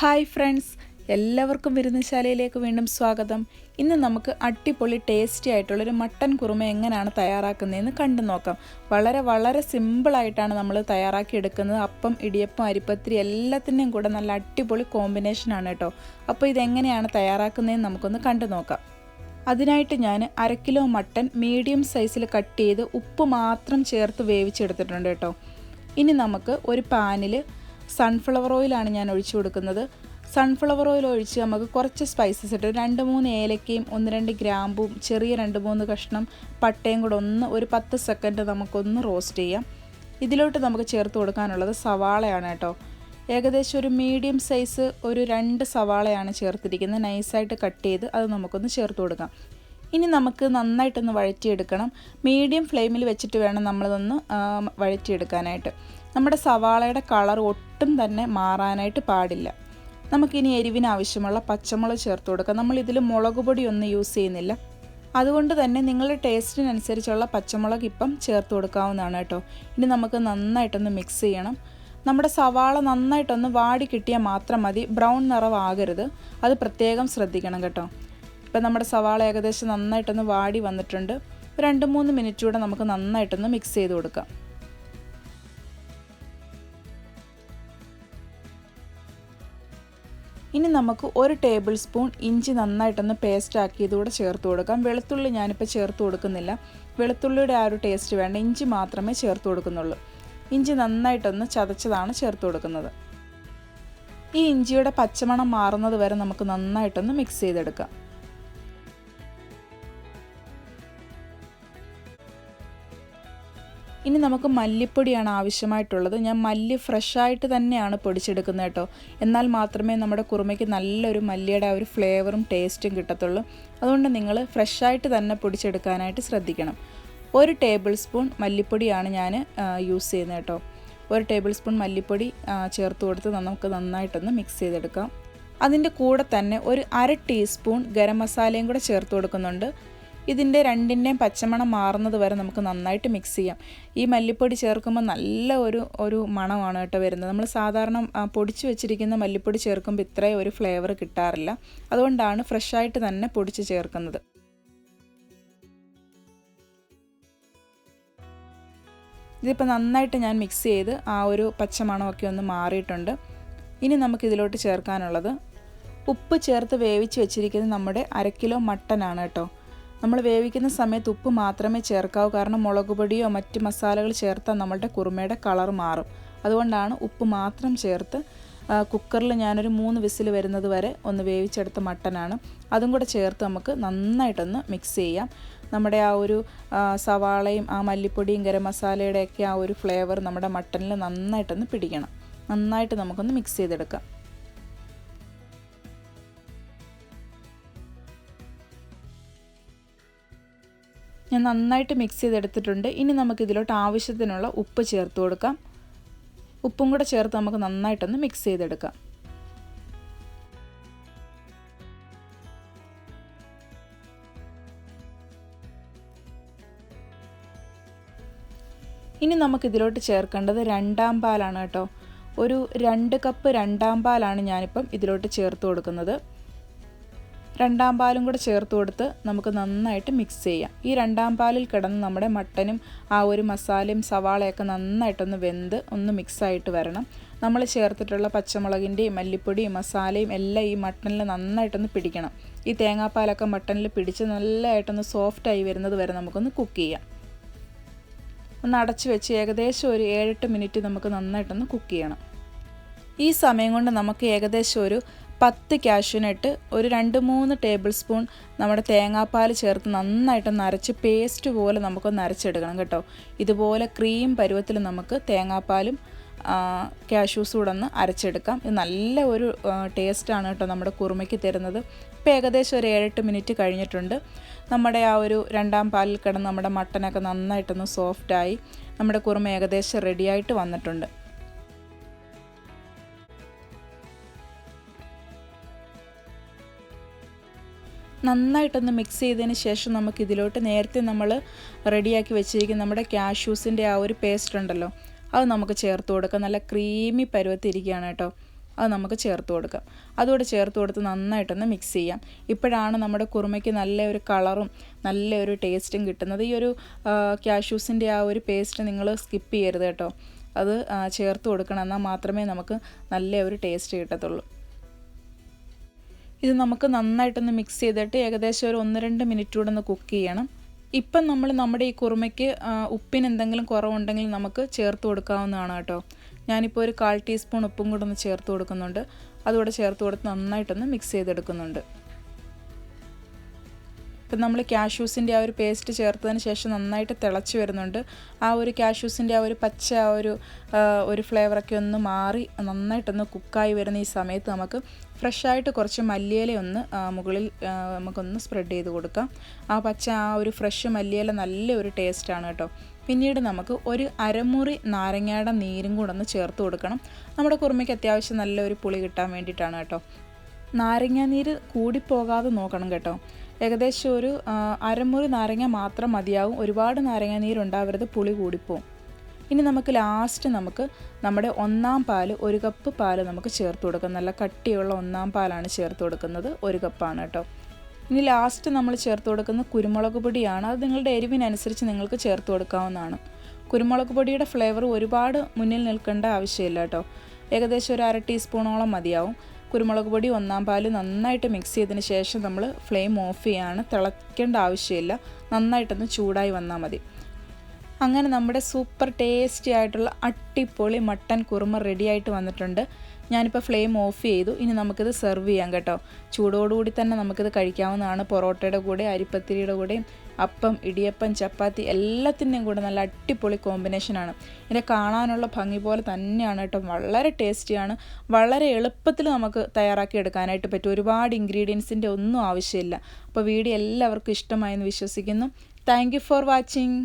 Hi friends, എല്ലാവർക്കും വിരുന്നുശാലയിലേക്ക് വീണ്ടും സ്വാഗതം. ഇന്ന് നമുക്ക് അടിപൊളി ടേസ്റ്റി ആയിട്ടുള്ളൊരു മട്ടൻ കുറുമ എങ്ങനെയാണ് തയ്യാറാക്കുന്നതെന്ന് കണ്ടു നോക്കാം. വളരെ സിമ്പിളായിട്ടാണ് നമ്മൾ തയ്യാറാക്കി എടുക്കുന്നത്. അപ്പം, ഇടിയപ്പം, അരിപ്പത്തിരി എല്ലാത്തിൻ്റെയും കൂടെ നല്ല അടിപൊളി കോമ്പിനേഷനാണ് കേട്ടോ. അപ്പോൾ ഇതെങ്ങനെയാണ് തയ്യാറാക്കുന്നതെന്ന് നമുക്കൊന്ന് കണ്ടു നോക്കാം. അതിനായിട്ട് ഞാൻ 1/2 കിലോ മട്ടൻ മീഡിയം സൈസിൽ കട്ട് ചെയ്ത് ഉപ്പ് മാത്രം ചേർത്ത് വേവിച്ചെടുത്തിട്ടുണ്ട് കേട്ടോ. ഇനി നമുക്ക് ഒരു പാനിൽ സൺഫ്ലവർ ഓയിലാണ് ഞാൻ ഒഴിച്ചു കൊടുക്കുന്നത്. സൺഫ്ലവർ ഓയിൽ ഒഴിച്ച് നമുക്ക് കുറച്ച് സ്പൈസസ് ഇട്ട് 2-3 ഏലക്കയും 1-2 ഗ്രാമ്പും ചെറിയ 2-3 കഷ്ണം പട്ടയും കൂടെ ഒരു 10 സെക്കൻഡ് നമുക്കൊന്ന് റോസ്റ്റ് ചെയ്യാം. ഇതിലോട്ട് നമുക്ക് ചേർത്ത് കൊടുക്കാനുള്ളത് സവാളയാണ് കേട്ടോ. ഏകദേശം ഒരു മീഡിയം സൈസ് ഒരു 2 സവാളയാണ് ചേർത്തിരിക്കുന്നത്. നൈസായിട്ട് കട്ട് ചെയ്ത് അത് നമുക്കൊന്ന് ചേർത്ത് കൊടുക്കാം. ഇനി നമുക്ക് നന്നായിട്ടൊന്ന് വഴറ്റിയെടുക്കണം. മീഡിയം ഫ്ലെയിമിൽ വെച്ചിട്ട് വേണം നമ്മളിതൊന്ന് വഴറ്റിയെടുക്കാനായിട്ട്. നമ്മുടെ സവാളയുടെ കളർ ഒട്ടും തന്നെ മാറാനായിട്ട് പാടില്ല. നമുക്കിനി എരിവിന് ആവശ്യമുള്ള പച്ചമുളക് ചേർത്ത് കൊടുക്കാം. നമ്മളിതിൽ മുളക് പൊടിയൊന്നും യൂസ് ചെയ്യുന്നില്ല. അതുകൊണ്ട് തന്നെ നിങ്ങളുടെ ടേസ്റ്റിനനുസരിച്ചുള്ള പച്ചമുളക് ഇപ്പം ചേർത്ത് കൊടുക്കാവുന്നതാണ് കേട്ടോ. ഇനി നമുക്ക് നന്നായിട്ടൊന്ന് മിക്സ് ചെയ്യണം. നമ്മുടെ സവാള നന്നായിട്ടൊന്ന് വാടി കിട്ടിയാൽ മാത്രം മതി. ബ്രൗൺ നിറമാകരുത്, അത് പ്രത്യേകം ശ്രദ്ധിക്കണം കേട്ടോ. ഇപ്പം നമ്മുടെ സവാള ഏകദേശം നന്നായിട്ടൊന്ന് വാടി വന്നിട്ടുണ്ട്. 2-3 മിനിറ്റ് കൂടെ നമുക്ക് നന്നായിട്ടൊന്ന് മിക്സ് ചെയ്ത് കൊടുക്കാം. ഇനി നമുക്ക് 1 ടേബിൾ സ്പൂൺ ഇഞ്ചി നന്നായിട്ടൊന്ന് പേസ്റ്റ് ആക്കി ഇതുകൂടെ ചേർത്ത് കൊടുക്കാം. വെളുത്തുള്ളി ഞാനിപ്പോൾ ചേർത്ത് കൊടുക്കുന്നില്ല. വെളുത്തുള്ളിയുടെ ആ ഒരു ടേസ്റ്റ് വേണ്ട, ഇഞ്ചി മാത്രമേ ചേർത്ത് കൊടുക്കുന്നുള്ളൂ. ഇഞ്ചി നന്നായിട്ടൊന്ന് ചതച്ചതാണ് ചേർത്ത് കൊടുക്കുന്നത്. ഈ ഇഞ്ചിയുടെ പച്ചമണം മാറുന്നത് വരെ നമുക്ക് നന്നായിട്ടൊന്ന് മിക്സ് ചെയ്തെടുക്കാം. ഇനി നമുക്ക് മല്ലിപ്പൊടിയാണ് ആവശ്യമായിട്ടുള്ളത്. ഞാൻ മല്ലി ഫ്രഷായിട്ട് തന്നെയാണ് പൊടിച്ചെടുക്കുന്നത് കേട്ടോ. എന്നാൽ മാത്രമേ നമ്മുടെ കുറുമയ്ക്ക് നല്ലൊരു മല്ലിയുടെ ആ ഒരു ഫ്ലേവറും ടേസ്റ്റും കിട്ടത്തുള്ളൂ. അതുകൊണ്ട് നിങ്ങൾ ഫ്രഷായിട്ട് തന്നെ പൊടിച്ചെടുക്കാനായിട്ട് ശ്രദ്ധിക്കണം. 1 ടേബിൾ സ്പൂൺ മല്ലിപ്പൊടിയാണ് ഞാൻ യൂസ് ചെയ്യുന്നത് കേട്ടോ. 1 ടേബിൾ സ്പൂൺ മല്ലിപ്പൊടി ചേർത്ത് കൊടുത്ത് നമുക്ക് നന്നായിട്ടൊന്ന് മിക്സ് ചെയ്തെടുക്കാം. അതിൻ്റെ കൂടെ തന്നെ ഒരു 1/2 ടീസ്പൂൺ ഗരം മസാലയും കൂടെ ചേർത്ത് കൊടുക്കുന്നുണ്ട്. ഇതിൻ്റെ രണ്ടിൻ്റെയും പച്ചമണം മാറുന്നത് വരെ നമുക്ക് നന്നായിട്ട് മിക്സ് ചെയ്യാം. ഈ മല്ലിപ്പൊടി ചേർക്കുമ്പോൾ നല്ല ഒരു മണമാണ് കേട്ടോ വരുന്നത്. നമ്മൾ സാധാരണ പൊടിച്ച് വെച്ചിരിക്കുന്ന മല്ലിപ്പൊടി ചേർക്കുമ്പോൾ ഇത്രയും ഒരു ഫ്ലേവർ കിട്ടാറില്ല. അതുകൊണ്ടാണ് ഫ്രഷായിട്ട് തന്നെ പൊടിച്ച് ചേർക്കുന്നത്. ഇതിപ്പോൾ നന്നായിട്ട് ഞാൻ മിക്സ് ചെയ്ത് ആ ഒരു പച്ചമണമൊക്കെ ഒന്ന് മാറിയിട്ടുണ്ട്. ഇനി നമുക്കിതിലോട്ട് ചേർക്കാനുള്ളത് ഉപ്പ് ചേർത്ത് വേവിച്ച് വെച്ചിരിക്കുന്നത് നമ്മുടെ 1/2 കിലോ മട്ടനാണ് കേട്ടോ. നമ്മൾ വേവിക്കുന്ന സമയത്ത് ഉപ്പ് മാത്രമേ ചേർക്കാവൂ. കാരണം മുളക് പൊടിയോ മറ്റ് മസാലകൾ ചേർത്താൽ നമ്മളുടെ കുറുമയുടെ കളർ മാറും. അതുകൊണ്ടാണ് ഉപ്പ് മാത്രം ചേർത്ത് കുക്കറിൽ ഞാനൊരു 3 വിസിൽ വരുന്നത് വരെ ഒന്ന് വേവിച്ചെടുത്ത മട്ടനാണ്. അതും കൂടെ ചേർത്ത് നമുക്ക് നന്നായിട്ടൊന്ന് മിക്സ് ചെയ്യാം. നമ്മുടെ ആ ഒരു സവാളയും ആ മല്ലിപ്പൊടിയും ഗരം മസാലയുടെയൊക്കെ ആ ഒരു ഫ്ലേവർ നമ്മുടെ മട്ടനിൽ നന്നായിട്ടൊന്ന് പിടിക്കണം. നന്നായിട്ട് നമുക്കൊന്ന് മിക്സ് ചെയ്തെടുക്കാം. ഞാൻ നന്നായിട്ട് മിക്സ് ചെയ്തെടുത്തിട്ടുണ്ട്. ഇനി നമുക്കിതിലോട്ട് ആവശ്യത്തിനുള്ള ഉപ്പ് ചേർത്ത് കൊടുക്കാം. ഉപ്പും കൂടെ ചേർത്ത് നമുക്ക് നന്നായിട്ടൊന്ന് മിക്സ് ചെയ്തെടുക്കാം. ഇനി നമുക്കിതിലോട്ട് ചേർക്കേണ്ടത് 2-ാം പാലാണ് കേട്ടോ. ഒരു 2 കപ്പ് 2-ാം പാലാണ് ഞാനിപ്പം ഇതിലോട്ട് ചേർത്ത് കൊടുക്കുന്നത്. 2-ാം പാലും കൂടെ ചേർത്ത് കൊടുത്ത് നമുക്ക് നന്നായിട്ട് മിക്സ് ചെയ്യാം. ഈ 2-ാം പാലിൽ കിടന്ന് നമ്മുടെ മട്ടനും ആ ഒരു മസാലയും സവാളയൊക്കെ നന്നായിട്ടൊന്ന് വെന്ത് ഒന്ന് മിക്സായിട്ട് വരണം. നമ്മൾ ചേർത്തിട്ടുള്ള പച്ചമുളകിൻ്റെയും മല്ലിപ്പൊടിയും മസാലയും എല്ലാം ഈ മട്ടനിൽ നന്നായിട്ടൊന്ന് പിടിക്കണം. ഈ തേങ്ങാപ്പാലൊക്കെ മട്ടനിൽ പിടിച്ച് നല്ലതായിട്ടൊന്ന് സോഫ്റ്റായി വരുന്നത് വരെ നമുക്കൊന്ന് കുക്ക് ചെയ്യാം. ഒന്ന് അടച്ചു വെച്ച് ഏകദേശം ഒരു 7-8 മിനിറ്റ് നമുക്ക് നന്നായിട്ടൊന്ന് കുക്ക് ചെയ്യണം. ഈ സമയം കൊണ്ട് നമുക്ക് ഏകദേശം ഒരു 10 കാഷ്യൂനട്ട്, ഒരു 2-3 ടേബിൾ സ്പൂൺ നമ്മുടെ തേങ്ങാപ്പാൽ ചേർത്ത് നന്നായിട്ടൊന്ന് അരച്ച് പേസ്റ്റ് പോലെ നമുക്കൊന്ന് അരച്ചെടുക്കണം കേട്ടോ. ഇതുപോലെ ക്രീം പരുവത്തിൽ നമുക്ക് തേങ്ങാപ്പാലും കാഷ്യൂസും കൂടെ ഒന്ന് അരച്ചെടുക്കാം. ഇത് നല്ല ഒരു ടേസ്റ്റാണ് കേട്ടോ നമ്മുടെ കുറുമയ്ക്ക് തരുന്നത്. ഇപ്പോൾ ഏകദേശം ഒരു 7-8 മിനിറ്റ് കഴിഞ്ഞിട്ടുണ്ട്. നമ്മുടെ ആ ഒരു 2-ാം പാലിൽ കിടന്ന് നമ്മുടെ മട്ടനൊക്കെ നന്നായിട്ടൊന്ന് സോഫ്റ്റായി നമ്മുടെ കുറുമ ഏകദേശം റെഡിയായിട്ട് വന്നിട്ടുണ്ട്. നന്നായിട്ടൊന്ന് മിക്സ് ചെയ്തതിന് ശേഷം നമുക്കിതിലോട്ട് നേരത്തെ നമ്മൾ റെഡിയാക്കി വെച്ചിരിക്കുന്ന നമ്മുടെ കാഷ്യൂസിൻ്റെ ആ ഒരു പേസ്റ്റ് ഉണ്ടല്ലോ, അത് നമുക്ക് ചേർത്ത് കൊടുക്കാം. നല്ല ക്രീമി പരുവത്തിരിക്കുകയാണ് കേട്ടോ. അത് നമുക്ക് ചേർത്ത് കൊടുക്കാം. അതുകൂടെ ചേർത്ത് കൊടുത്ത് നന്നായിട്ടൊന്ന് മിക്സ് ചെയ്യാം. ഇപ്പോഴാണ് നമ്മുടെ കുറുമയ്ക്ക് നല്ലൊരു കളറും നല്ലൊരു ടേസ്റ്റും കിട്ടുന്നത്. ഈ ഒരു കാഷ്യൂസിൻ്റെ ആ ഒരു പേസ്റ്റ് നിങ്ങൾ സ്കിപ്പ് ചെയ്യരുത് കേട്ടോ. അത് ചേർത്ത് കൊടുക്കണം, എന്നാൽ മാത്രമേ നമുക്ക് നല്ല ഒരു ടേസ്റ്റ് കിട്ടത്തുള്ളൂ. ഇത് നമുക്ക് നന്നായിട്ടൊന്ന് മിക്സ് ചെയ്തിട്ട് ഏകദേശം ഒരു 1-2 മിനിറ്റ് കൂടെ ഒന്ന് കുക്ക് ചെയ്യണം. ഇപ്പം നമ്മൾ നമ്മുടെ ഈ കുറുമയ്ക്ക് ഉപ്പിന് എന്തെങ്കിലും കുറവുണ്ടെങ്കിൽ നമുക്ക് ചേർത്ത് കൊടുക്കാവുന്നതാണ് കേട്ടോ. ഞാനിപ്പോൾ ഒരു 1/4 ടീസ്പൂൺ ഉപ്പും കൂടെ ഒന്ന് ചേർത്ത് കൊടുക്കുന്നുണ്ട്. അതുകൂടെ ചേർത്ത് കൊടുത്ത് നന്നായിട്ടൊന്ന് മിക്സ് ചെയ്തെടുക്കുന്നുണ്ട്. ഇപ്പം നമ്മൾ കാഷ്യൂസിൻ്റെ ആ ഒരു പേസ്റ്റ് ചേർത്തതിന് ശേഷം നന്നായിട്ട് തിളച്ച് വരുന്നുണ്ട്. ആ ഒരു കാഷ്യൂസിൻ്റെ ആ ഒരു പച്ച ഒരു ഫ്ലേവറൊക്കെ ഒന്ന് മാറി നന്നായിട്ടൊന്ന് കുക്കായി വരുന്ന ഈ സമയത്ത് നമുക്ക് ഫ്രഷായിട്ട് കുറച്ച് മല്ലിയില ഒന്ന് മുകളിൽ നമുക്കൊന്ന് സ്പ്രെഡ് ചെയ്ത് കൊടുക്കാം. ആ ഒരു ഫ്രഷ് മല്ലിയില നല്ലൊരു ടേസ്റ്റാണ് കേട്ടോ. പിന്നീട് നമുക്ക് ഒരു അരമുറി നാരങ്ങയുടെ നീരും കൂടെ ഒന്ന് ചേർത്ത് കൊടുക്കണം. നമ്മുടെ കുറുമയ്ക്ക് അത്യാവശ്യം നല്ലൊരു പുളി കിട്ടാൻ വേണ്ടിയിട്ടാണ് കേട്ടോ. നാരങ്ങാനീര് കൂടിപ്പോകാതെ നോക്കണം കേട്ടോ. ഏകദേശം ഒരു അരമുറി നാരങ്ങ മാത്രം മതിയാവും. ഒരുപാട് നാരങ്ങാനീരുണ്ടാവരുത്, പുളി കൂടിപ്പോവും. ഇനി നമുക്ക് ലാസ്റ്റ് നമ്മുടെ 1 പാല്, 1 കപ്പ് പാല് നമുക്ക് ചേർത്ത് കൊടുക്കാം. നല്ല കട്ടിയുള്ള 1 പാലാണ് ചേർത്ത് കൊടുക്കുന്നത്. 1 കപ്പാണ് കേട്ടോ. ഇനി ലാസ്റ്റ് നമ്മൾ ചേർത്ത് കൊടുക്കുന്ന കുരുമുളക് പൊടിയാണ്. അത് നിങ്ങളുടെ എരിവിനനുസരിച്ച് നിങ്ങൾക്ക് ചേർത്ത് കൊടുക്കാവുന്നതാണ്. കുരുമുളക് പൊടിയുടെ ഫ്ലേവർ ഒരുപാട് മുന്നിൽ നിൽക്കേണ്ട ആവശ്യമില്ല കേട്ടോ. ഏകദേശം ഒരു 1/2 ടീസ്പൂണോളം മതിയാവും. കുരുമുളക് പൊടി 1 പാല് നന്നായിട്ട് മിക്സ് ചെയ്തതിന് ശേഷം നമ്മൾ ഫ്ലെയിം ഓഫ് ചെയ്യാണ്. തിളയ്ക്കേണ്ട ആവശ്യമില്ല, നന്നായിട്ടൊന്ന് ചൂടായി വന്നാൽ മതി. അങ്ങനെ നമ്മുടെ സൂപ്പർ ടേസ്റ്റി ആയിട്ടുള്ള അട്ടിപ്പൊളി മട്ടൻ കുറുമ റെഡിയായിട്ട് വന്നിട്ടുണ്ട്. ഞാനിപ്പോൾ ഫ്ലെയിം ഓഫ് ചെയ്തു. ഇനി നമുക്കിത് സെർവ് ചെയ്യാം കേട്ടോ. ചൂടോടുകൂടി തന്നെ നമുക്കിത് കഴിക്കാവുന്നതാണ്. പൊറോട്ടയുടെ കൂടെ, അരിപ്പത്തിരിയുടെ കൂടെയും, അപ്പം, ഇടിയപ്പം, ചപ്പാത്തി എല്ലാത്തിൻ്റെയും കൂടെ നല്ല അടിപൊളി കോമ്പിനേഷനാണ്. ഇതിനെ കാണാനുള്ള ഭംഗി പോലെ തന്നെയാണ് കേട്ടോ. വളരെ ടേസ്റ്റിയാണ്. വളരെ എളുപ്പത്തിൽ നമുക്ക് തയ്യാറാക്കി എടുക്കാനായിട്ട് പറ്റും. ഒരുപാട് ഇൻഗ്രീഡിയൻസിൻ്റെ ഒന്നും ആവശ്യമില്ല. അപ്പോൾ വീഡിയോ എല്ലാവർക്കും ഇഷ്ടമായെന്ന് വിശ്വസിക്കുന്നു. Thank you for watching.